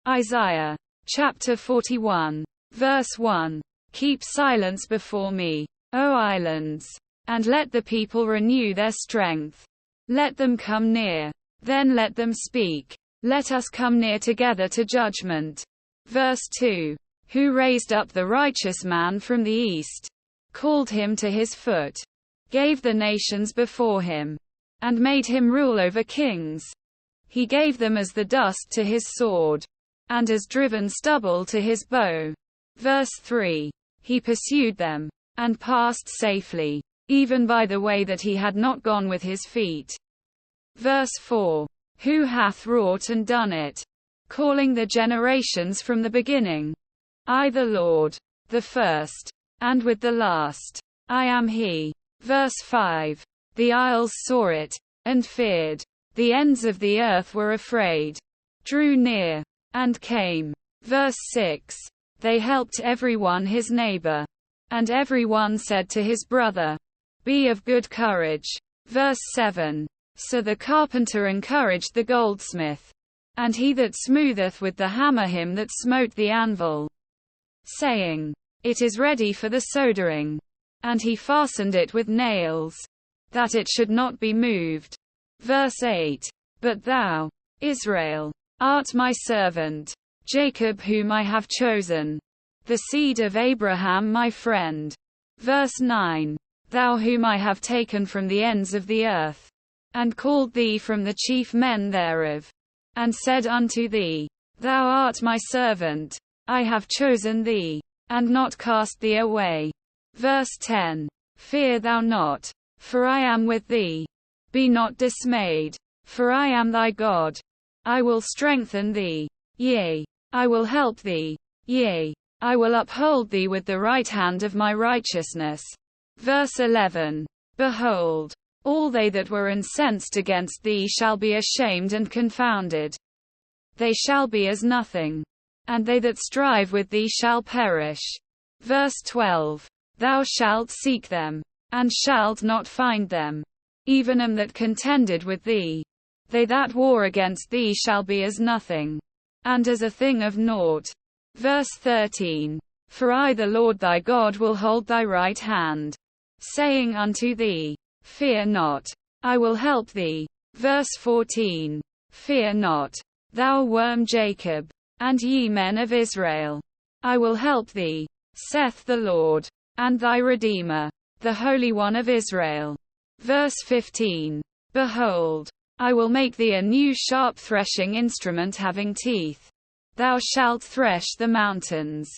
Isaiah chapter 41, verse 1. Keep silence before me, O islands, and let the people renew their strength. Let them come near, then let them speak. Let us come near together to judgment. Verse 2. Who raised up the righteous man from the east, called him to his foot, gave the nations before him, and made him rule over kings. He gave them as the dust to his sword, and as driven stubble to his bow. Verse 3. He pursued them, and passed safely, even by the way that he had not gone with his feet. Verse 4. Who hath wrought and done it, calling the generations from the beginning? I the Lord, the first, and with the last. I am he. Verse 5. The isles saw it, and feared. The ends of the earth were afraid, drew near, and came. Verse 6. They helped every one his neighbor, and every one said to his brother, Be of good courage. Verse 7. So the carpenter encouraged the goldsmith, and he that smootheth with the hammer him that smote the anvil, saying, It is ready for the soldering. And he fastened it with nails, that it should not be moved. Verse 8. But thou, Israel, art my servant, Jacob whom I have chosen, the seed of Abraham my friend. Verse 9. Thou whom I have taken from the ends of the earth, and called thee from the chief men thereof, and said unto thee, Thou art my servant, I have chosen thee, and not cast thee away. Verse 10. Fear thou not, for I am with thee. Be not dismayed, for I am thy God. I will strengthen thee, yea, I will help thee, yea, I will uphold thee with the right hand of my righteousness. Verse 11. Behold, all they that were incensed against thee shall be ashamed and confounded. They shall be as nothing, and they that strive with thee shall perish. Verse 12. Thou shalt seek them, and shalt not find them, even them that contended with thee. They that war against thee shall be as nothing, and as a thing of naught. Verse 13. For I the Lord thy God will hold thy right hand, saying unto thee, Fear not, I will help thee. Verse 14. Fear not, thou worm Jacob, and ye men of Israel. I will help thee, saith the Lord, and thy Redeemer, the Holy One of Israel. Verse 15. Behold, I will make thee a new sharp threshing instrument having teeth. Thou shalt thresh the mountains,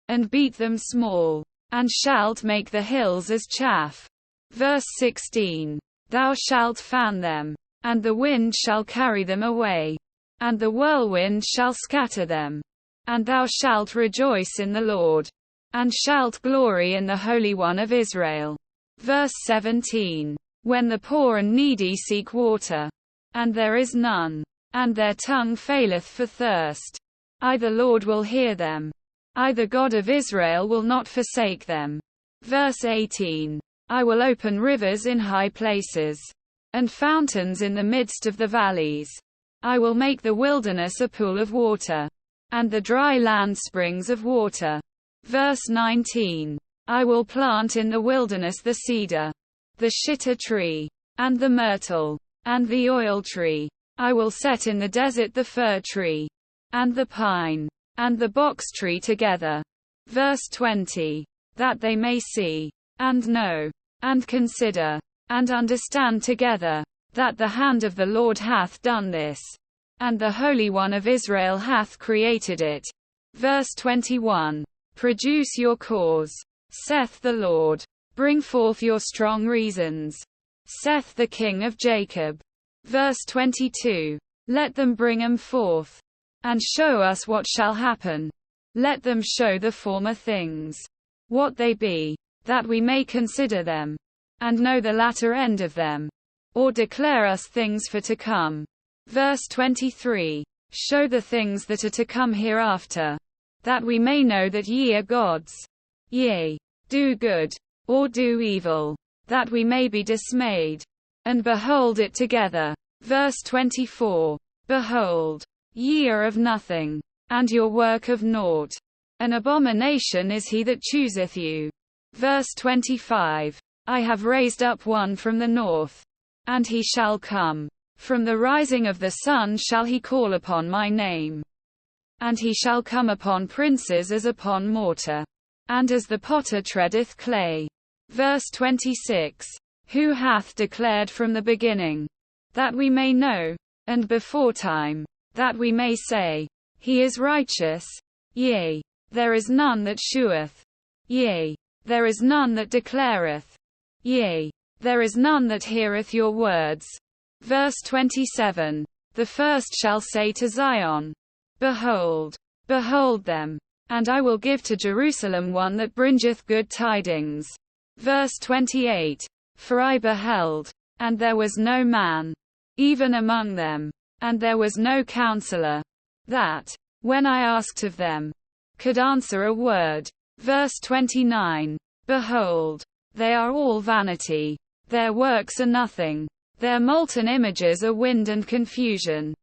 and beat them small, and shalt make the hills as chaff. Verse 16. Thou shalt fan them, and the wind shall carry them away, and the whirlwind shall scatter them. And thou shalt rejoice in the Lord, and shalt glory in the Holy One of Israel. Verse 17. When the poor and needy seek water, and there is none, and their tongue faileth for thirst, I the Lord will hear them. I the God of Israel will not forsake them. Verse 18. I will open rivers in high places, and fountains in the midst of the valleys. I will make the wilderness a pool of water, and the dry land springs of water. Verse 19. I will plant in the wilderness the cedar, the shittah tree, and the myrtle, and the oil tree. I will set in the desert the fir tree, and the pine, and the box tree together. Verse 20. That they may see, and know, and consider, and understand together, that the hand of the Lord hath done this, and the Holy One of Israel hath created it. Verse 21. Produce your cause, saith the Lord. Bring forth your strong reasons, saith the King of Jacob. Verse 22. Let them bring them forth, and show us what shall happen. Let them show the former things, what they be, that we may consider them, and know the latter end of them, or declare us things for to come. Verse 23. Show the things that are to come hereafter, that we may know that ye are gods. Yea, do good, or do evil, that we may be dismayed, and behold it together. Verse 24. Behold, ye are of nothing, and your work of naught. An abomination is he that chooseth you. Verse 25. I have raised up one from the north, and he shall come. From the rising of the sun shall he call upon my name. And he shall come upon princes as upon mortar, and as the potter treadeth clay. Verse 26. Who hath declared from the beginning, that we may know, and beforetime, that we may say, He is righteous? Yea, there is none that sheweth. Yea, there is none that declareth. Yea, there is none that heareth your words. Verse 27. The first shall say to Zion, Behold, behold them, and I will give to Jerusalem one that bringeth good tidings. Verse 28. For I beheld, and there was no man, even among them, and there was no counselor, that, when I asked of them, could answer a word. Verse 29. Behold, they are all vanity. Their works are nothing. Their molten images are wind and confusion.